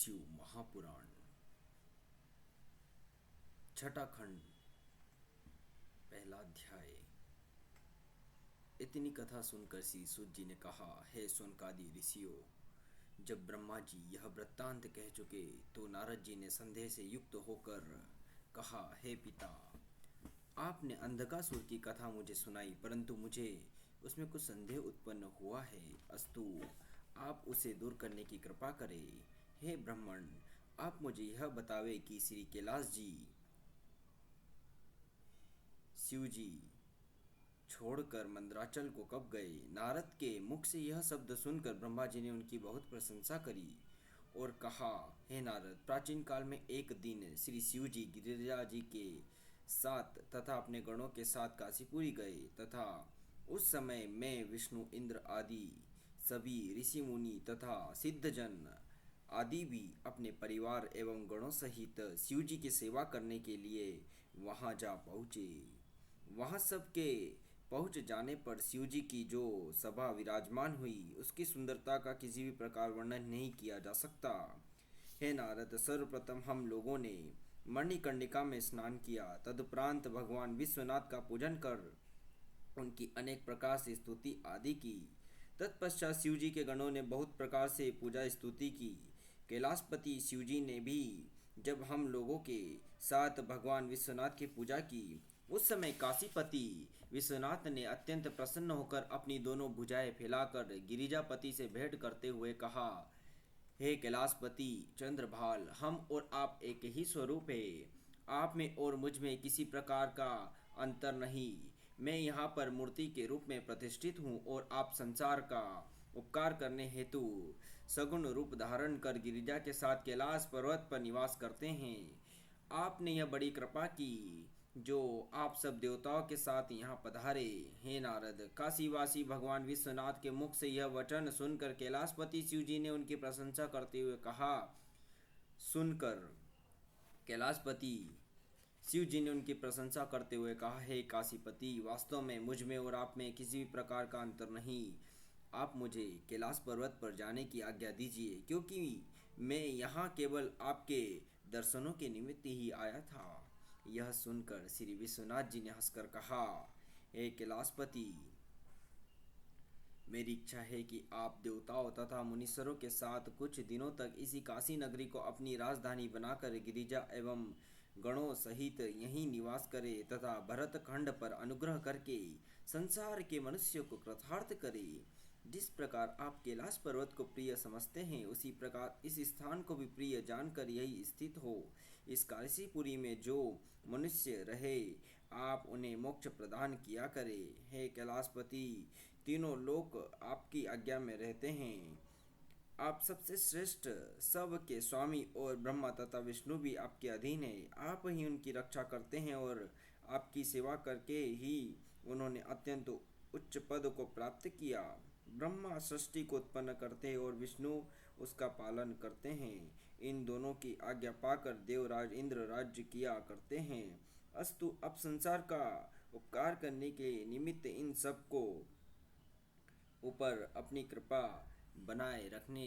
शिव महापुराण छठा खंड पहला अध्याय। इतनी कथा सुनकर श्री सूत जी ने कहा, हे शौनकादि ऋषियों, जब ब्रह्मा जी यह वृत्तांत कह चुके तो नारद जी ने संदेह से युक्त होकर कहा, हे पिता, आपने अंधकासुर की कथा मुझे सुनाई, परंतु मुझे उसमें कुछ संदेह उत्पन्न हुआ है। अस्तु, आप उसे दूर करने की कृपा करें। हे ब्राह्मण, आप मुझे यह बतावे कि श्री कैलाश जी शिव जी छोड़कर मंदराचल को कब गए। नारद के मुख से यह शब्द सुनकर ब्रह्मा जी ने उनकी बहुत प्रशंसा करी और कहा, हे नारद, प्राचीन काल में एक दिन श्री शिव जी गिरिजा जी के साथ तथा अपने गणों के साथ काशीपुरी गए तथा उस समय मैं, विष्णु, इंद्र आदि सभी ऋषि मुनि तथा सिद्धजन आदि भी अपने परिवार एवं गणों सहित शिव जी की सेवा करने के लिए वहां जा पहुँचे। वहां सबके पहुंच जाने पर शिव जी की जो सभा विराजमान हुई, उसकी सुंदरता का किसी भी प्रकार वर्णन नहीं किया जा सकता। हे नारद, सर्वप्रथम हम लोगों ने मणिकर्णिका में स्नान किया। तदुपरांत भगवान विश्वनाथ का पूजन कर उनकी अनेक प्रकार से स्तुति आदि की। तत्पश्चात शिव जी के गणों ने बहुत प्रकार से पूजा स्तुति की। कैलाशपति शिव जी ने भी जब हम लोगों के साथ भगवान विश्वनाथ की पूजा की, उस समय काशीपति विश्वनाथ ने अत्यंत प्रसन्न होकर अपनी दोनों भुजाएं फैलाकर गिरिजापति से भेंट करते हुए कहा, हे कैलाशपति चंद्रभाल, हम और आप एक ही स्वरूप है। आप में और मुझ में किसी प्रकार का अंतर नहीं। मैं यहाँ पर मूर्ति के रूप में प्रतिष्ठित हूँ और आप संसार का उपकार करने हेतु सगुण रूप धारण कर गिरिजा के साथ कैलाश पर्वत पर निवास करते हैं। आपने यह बड़ी कृपा की जो आप सब देवताओं के साथ यहाँ पधारे। हे नारद, काशीवासी भगवान विश्वनाथ के मुख से यह वचन सुनकर कैलाशपति शिव जी ने उनकी प्रशंसा करते हुए कहा। सुनकर कैलाशपति शिव जी ने उनकी प्रशंसा करते हुए कहा, हे काशीपति, वास्तव में मुझ में और आप में किसी भी प्रकार का अंतर नहीं। आप मुझे कैलाश पर्वत पर जाने की आज्ञा दीजिए, क्योंकि मैं यहाँ केवल आपके दर्शनों के निमित्त ही आया था। यह सुनकर श्री विश्वनाथ जी ने हंसकर कहा, हे कैलाशपति, मेरी इच्छा है कि आप देवताओं तथा मुनीश्वरों के साथ कुछ दिनों तक इसी काशी नगरी को अपनी राजधानी बनाकर गिरिजा एवं गणों सहित यहीं निवास करें तथा भरत खंड पर अनुग्रह करके संसार के मनुष्यों को कृतार्थ करें। जिस प्रकार आप कैलाश पर्वत को प्रिय समझते हैं, उसी प्रकार इस स्थान को भी प्रिय जानकर यही स्थित हो। इस काशीपुरी में जो मनुष्य रहे, आप उन्हें मोक्ष प्रदान किया करें। हे कैलाशपति, तीनों लोक आपकी आज्ञा में रहते हैं। आप सबसे श्रेष्ठ, सब के स्वामी और ब्रह्मा तथा विष्णु भी आपके अधीन है। आप ही उनकी रक्षा करते हैं और आपकी सेवा करके ही उन्होंने अत्यंत उच्च पद को प्राप्त किया। ब्रह्मा सृष्टि को उत्पन्न करते हैं और विष्णु उसका पालन करते हैं। इन दोनों की आज्ञा पाकर देवराज इंद्र राज्य किया करते हैं। अस्तु, अब संसार का उपकार करने के निमित्त इन सबको ऊपर अपनी कृपा बनाए रखने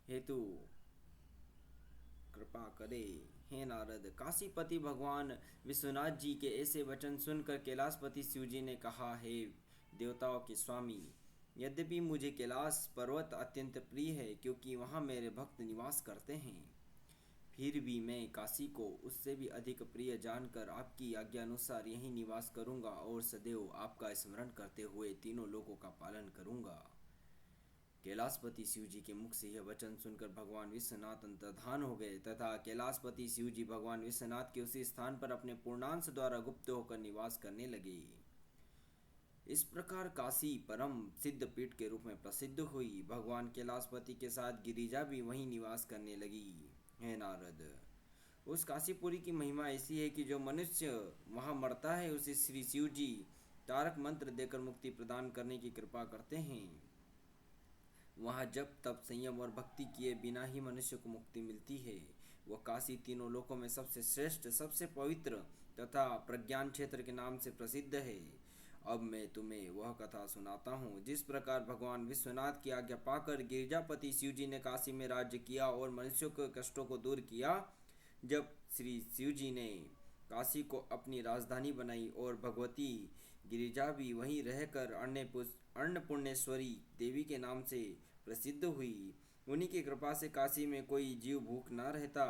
हेतु कृपा करे। हे नारद, काशीपति भगवान विश्वनाथ जी के ऐसे वचन सुनकर कैलाशपति शिव जी ने कहा, हे देवताओं के स्वामी, यद्यपि मुझे कैलाश पर्वत अत्यंत प्रिय है, क्योंकि वहाँ मेरे भक्त निवास करते हैं, फिर भी मैं काशी को उससे भी अधिक प्रिय जानकर आपकी आज्ञा अनुसार यहीं निवास करूंगा और सदैव आपका स्मरण करते हुए तीनों लोकों का पालन करूंगा। कैलाशपति शिव जी के मुख से यह वचन सुनकर भगवान विश्वनाथ अंतर्धान हो गए तथा कैलाशपति शिव जी भगवान विश्वनाथ के उसी स्थान पर अपने पूर्णांश द्वारा गुप्त होकर निवास करने लगे। इस प्रकार काशी परम सिद्ध पीठ के रूप में प्रसिद्ध हुई। भगवान कैलाशपति के साथ गिरिजा भी वहीं निवास करने लगी। हे नारद, उस काशीपुरी की महिमा ऐसी है कि जो मनुष्य वहां मरता है, उसे श्री शिव जी तारक मंत्र देकर मुक्ति प्रदान करने की कृपा करते हैं। वहाँ जब तप, संयम और भक्ति किए बिना ही मनुष्य को मुक्ति मिलती है। वह काशी तीनों लोकों में सबसे श्रेष्ठ, सबसे पवित्र तथा प्रज्ञान क्षेत्र के नाम से प्रसिद्ध है। अब मैं तुम्हें वह कथा सुनाता हूँ जिस प्रकार भगवान विश्वनाथ की आज्ञा पाकर गिरिजापति शिवजी ने काशी में राज्य किया और मनुष्यों के कष्टों को दूर किया। जब श्री शिवजी ने काशी को अपनी राजधानी बनाई और भगवती गिरिजा भी वहीं रहकर अन्नपूर्णेश्वरी देवी के नाम से प्रसिद्ध हुई। उन्हीं की कृपा से काशी में कोई जीव भूख न रहता।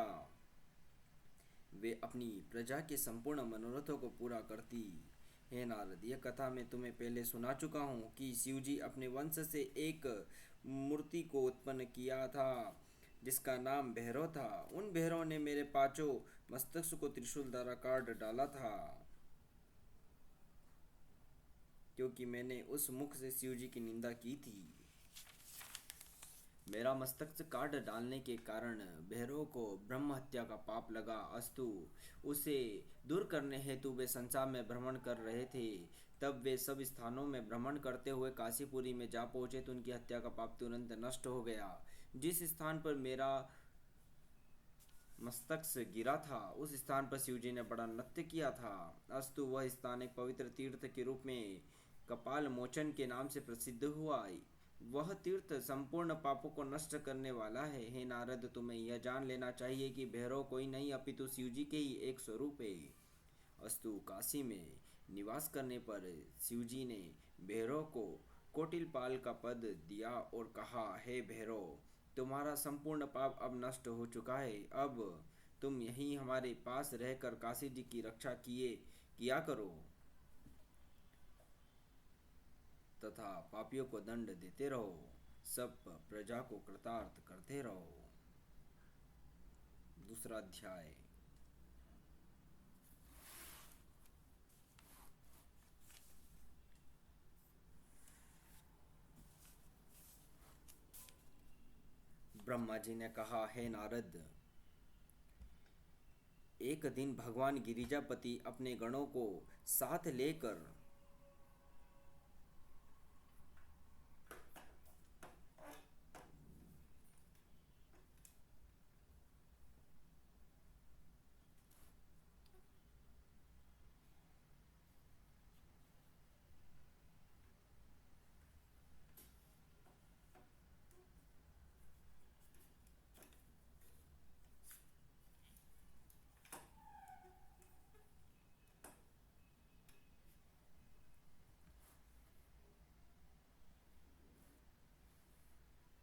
वे अपनी प्रजा के संपूर्ण मनोरथों को पूरा करती। हे नारद, यह कथा मैं तुम्हें पहले सुना चुका हूँ कि शिवजी अपने वंश से एक मूर्ति को उत्पन्न किया था जिसका नाम भैरव था। उन भैरव ने मेरे पांचों मस्तक को त्रिशूल द्वारा काट डाला था क्योंकि मैंने उस मुख से शिवजी की निंदा की थी। मेरा मस्तक काट डालने के कारण भैरव को ब्रह्म हत्या का पाप लगा। अस्तु, उसे दूर करने हेतु वे संसार में भ्रमण कर रहे थे। तब वे सब स्थानों में भ्रमण करते हुए काशीपुरी में जा पहुंचे तो उनकी हत्या का पाप तुरंत नष्ट हो गया। जिस स्थान पर मेरा मस्तक गिरा था उस स्थान पर शिवजी ने बड़ा नृत्य किया था। अस्तु, वह स्थान एक पवित्र तीर्थ के रूप में कपाल मोचन के नाम से प्रसिद्ध हुआ। वह तीर्थ संपूर्ण पापों को नष्ट करने वाला है। हे नारद, तुम्हें यह जान लेना चाहिए कि भैरव कोई नहीं अपितु शिवजी के ही एक स्वरूप है। अस्तु, काशी में निवास करने पर शिवजी ने भैरव को कोटिलपाल का पद दिया और कहा, हे भैरव, तुम्हारा संपूर्ण पाप अब नष्ट हो चुका है। अब तुम यहीं हमारे पास रहकर काशी जी की रक्षा किया करो तथा पापियों को दंड देते रहो। सब प्रजा को कृतार्थ करते रहो। दूसरा अध्याय। ब्रह्मा जी ने कहा, हे नारद, एक दिन भगवान गिरिजापति अपने गणों को साथ लेकर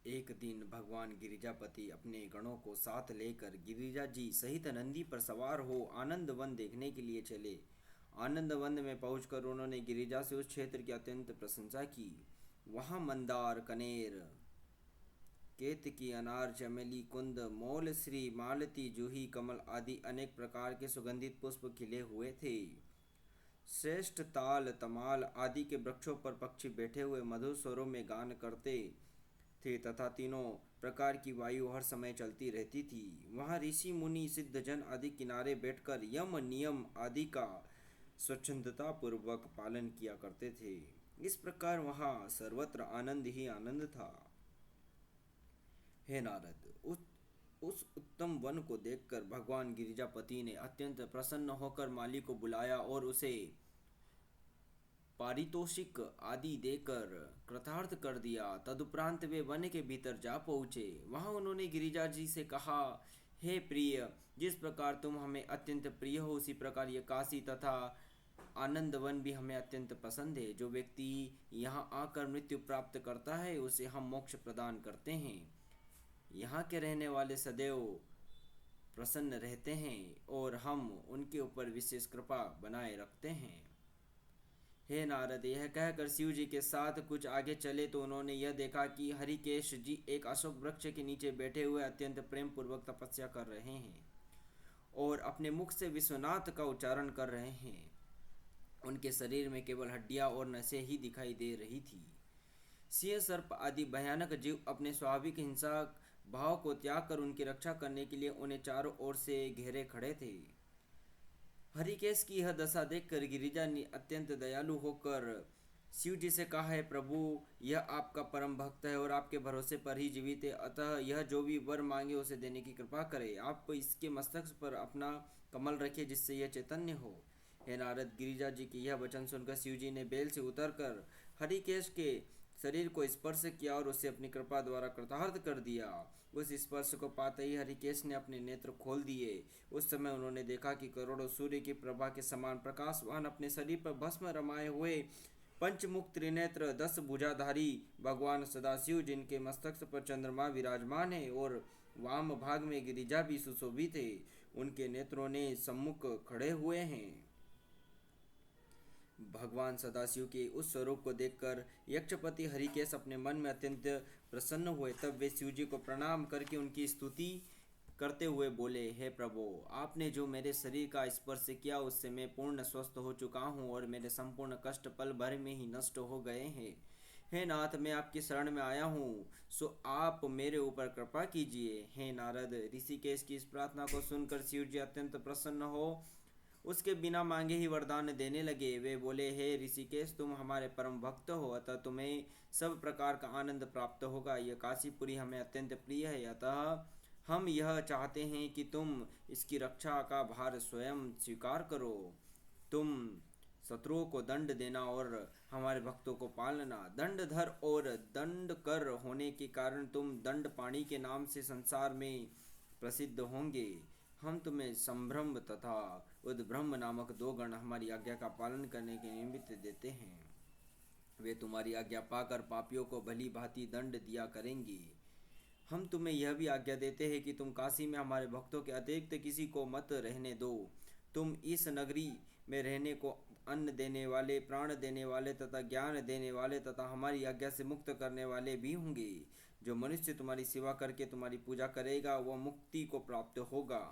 एक दिन भगवान गिरिजापति अपने गणों को साथ लेकर गिरिजा जी सहित नंदी पर सवार हो आनंद वन देखने के लिए चले। आनंद वन में पहुंचकर उन्होंने गिरिजा से उस क्षेत्र की अत्यंत प्रशंसा की। वहां मंदार, कनेर, केतकी, अनार, चमेली, कुंद, मौल, श्री, मालती, जूही, कमल आदि अनेक प्रकार के सुगंधित पुष्प खिले हुए थे। श्रेष्ठ ताल, तमाल आदि के वृक्षों पर पक्षी बैठे हुए मधुर स्वरों में गान करते थे तथा तीनों प्रकार की वायु हर समय चलती रहती थी। वहाँ ऋषि, मुनि, सिद्धजन आदि किनारे बैठकर यम नियम आदि का स्वच्छंदता पूर्वक पालन किया करते थे। इस प्रकार वहाँ सर्वत्र आनंद ही आनंद था। हे नारद, उस उत्तम वन को देखकर भगवान गिरिजापति ने अत्यंत प्रसन्न होकर माली को बुलाया और उसे पारितोषिक आदि देकर कृतार्थ कर दिया। तदुपरांत वे वन के भीतर जा पहुँचे। वहां उन्होंने गिरिजा जी से कहा, हे प्रिय, जिस प्रकार तुम हमें अत्यंत प्रिय हो उसी प्रकार ये काशी तथा आनंद वन भी हमें अत्यंत पसंद है। जो व्यक्ति यहाँ आकर मृत्यु प्राप्त करता है उसे हम मोक्ष प्रदान करते हैं। यहाँ के रहने वाले सदैव प्रसन्न रहते हैं और हम उनके ऊपर विशेष कृपा बनाए रखते हैं। हे नारद, यह कहकर शिव जी के साथ कुछ आगे चले तो उन्होंने यह देखा कि हरिकेश जी एक अशोक वृक्ष के नीचे बैठे हुए अत्यंत प्रेम पूर्वक तपस्या कर रहे हैं और अपने मुख से विश्वनाथ का उच्चारण कर रहे हैं। उनके शरीर में केवल हड्डियां और नसें ही दिखाई दे रही थी। सिंह, सर्प आदि भयानक जीव अपने स्वाभाविक हिंसा भाव को त्याग कर उनकी रक्षा करने के लिए उन्हें चारों ओर से घेरे खड़े थे। हरिकेश की यह दशा देखकर गिरिजा ने अत्यंत दयालु होकर शिव जी से कहा, है प्रभु, यह आपका परम भक्त है और आपके भरोसे पर ही जीवित है, अतः यह जो भी वर मांगे उसे देने की कृपा करे। आप इसके मस्तक पर अपना कमल रखिए जिससे यह चैतन्य हो। हे नारद, गिरिजा जी के यह वचन सुनकर शिव जी ने बेल से उतरकर हरिकेश के शरीर को स्पर्श किया और उसे अपनी कृपा द्वारा कृतार्थ कर दिया। उस स्पर्श को पाते ही हरिकेश ने अपने नेत्र खोल दिए। उस समय उन्होंने देखा कि करोड़ों सूर्य की प्रभा के समान प्रकाशवान अपने शरीर पर भस्म रमाए हुए पंचमुख त्रिनेत्र 10 भुजाधारी भगवान सदाशिव, जिनके मस्तक पर चंद्रमा विराजमान है और वाम भाग में गिरिजा भी सुशोभित है, उनके नेत्रों ने सम्मुख खड़े हुए हैं। भगवान सदाशिव के उस स्वरूप को देखकर यक्षपति हरिकेश अपने मन में अत्यंत प्रसन्न हुए। तब वे शिव जी को प्रणाम करके उनकी स्तुति करते हुए बोले, हे प्रभु, आपने जो मेरे शरीर का स्पर्श किया उससे मैं पूर्ण स्वस्थ हो चुका हूँ और मेरे संपूर्ण कष्ट पल भर में ही नष्ट हो गए हैं। हे नाथ, मैं आपकी शरण में आया हूँ, सो आप मेरे ऊपर कृपा कीजिए। हे नारद, ऋषिकेश की इस प्रार्थना को सुनकर शिव जी अत्यंत प्रसन्न हो उसके बिना मांगे ही वरदान देने लगे। वे बोले, हे ऋषिकेश, तुम हमारे परम भक्त हो, अतः तुम्हें सब प्रकार का आनंद प्राप्त होगा। यह काशीपुरी हमें अत्यंत प्रिय है, अतः हम यह चाहते हैं कि तुम इसकी रक्षा का भार स्वयं स्वीकार करो। तुम शत्रुओं को दंड देना और हमारे भक्तों को पालना। दंडधर और दंड कर होने के कारण तुम दंड पाणी के नाम से संसार में प्रसिद्ध होंगे। हम तुम्हें संभ्रम तथा उद्ब्रह्म नामक 2 गण हमारी आज्ञा का पालन करने के निमित्त देते हैं। वे तुम्हारी आज्ञा पाकर पापियों को भली भांति दंड दिया करेंगे। हम तुम्हें यह भी आज्ञा देते हैं कि तुम काशी में हमारे भक्तों के अतिरिक्त किसी को मत रहने दो। तुम इस नगरी में रहने को अन्न देने वाले, प्राण देने वाले तथा ज्ञान देने वाले तथा हमारी आज्ञा से मुक्त करने वाले भी होंगे। जो मनुष्य तुम्हारी सेवा करके तुम्हारी पूजा करेगा वह मुक्ति को प्राप्त होगा।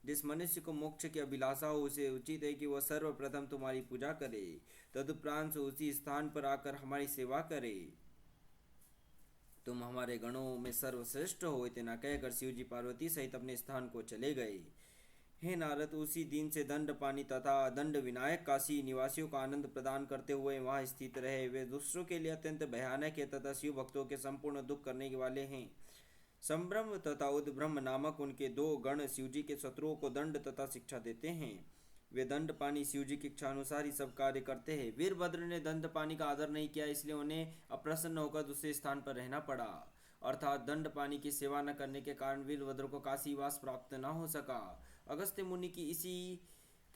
जिस मनुष्य को मोक्ष की अभिलाषा हो उसे उचित है कि वह सर्वप्रथम तुम्हारी पूजा करे, तदुपरांत उसी स्थान पर आकर हमारी सेवा करे। तुम हमारे गणों में सर्वश्रेष्ठ हो। इतना कहकर शिवजी पार्वती सहित अपने स्थान को चले गए। हे नारद, उसी दिन से दंड पानी तथा दंड विनायक काशी निवासियों को आनंद प्रदान करते हुए वहां स्थित रहे। वे दूसरों के लिए अत्यंत भयानक है तथा शिव भक्तों के संपूर्ण दुख करने के वाले हैं। संभ्रम तथा उद्ब्रह्म नामक उनके 2 गण शिवजी के शत्रुओं को दंड तथा शिक्षा देते हैं। वे दंड पानी शिवजी की इच्छा अनुसार ही सब कार्य करते हैं। वीरभद्र ने दंड पानी का आदर नहीं किया, इसलिए उन्हें अप्रसन्न होकर दूसरे स्थान पर रहना पड़ा। अर्थात दंड पानी की सेवा न करने के कारण वीरभद्र को काशीवास प्राप्त न हो सका। अगस्त्य मुनि की इसी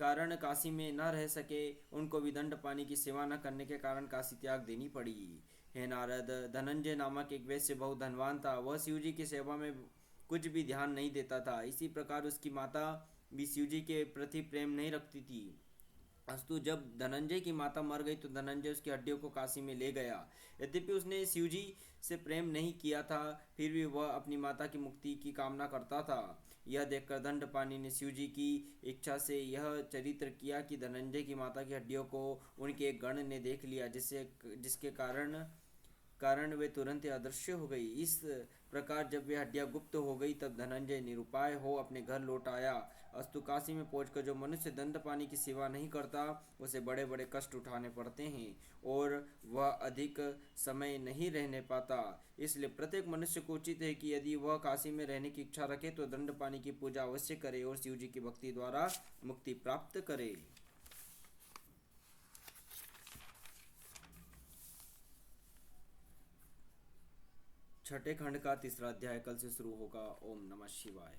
कारण काशी में न रह सके। उनको भी दंड पानी की सेवा न करने के कारण काशी त्याग देनी पड़ी। हे नारद, धनंजय नामक एक वैश्य बहुत धनवान था। वह शिवजी की सेवा में कुछ भी ध्यान नहीं देता था। इसी प्रकार उसकी माता भी शिवजी के प्रति प्रेम नहीं रखती थी। अस्तु, जब धनंजय की माता मर गई तो धनंजय उसकी हड्डियों को काशी में ले गया। यद्यपि उसने शिवजी से प्रेम नहीं किया था, फिर भी वह अपनी माता की मुक्ति की कामना करता था। यह देखकर दंडपानी ने शिवजी की इच्छा से यह चरित्र किया कि धनंजय की माता की हड्डियों को उनके एक गण ने देख लिया, जिसके कारण वे तुरंत ही अदृश्य हो गई। इस प्रकार जब वे हड्डियां गुप्त हो गई तब धनंजय निरुपाय हो अपने घर लौट आया। अस्तु, काशी में पहुंचकर जो मनुष्य दंडपानी की सेवा नहीं करता उसे बड़े बड़े कष्ट उठाने पड़ते हैं और वह अधिक समय नहीं रहने पाता। इसलिए प्रत्येक मनुष्य को उचित है कि यदि वह काशी में रहने की इच्छा रखे तो दंडपानी की पूजा अवश्य करे और शिवजी की भक्ति द्वारा मुक्ति प्राप्त करे। छठे खंड का तीसरा अध्याय कल से शुरू होगा। ओम नमः शिवाय।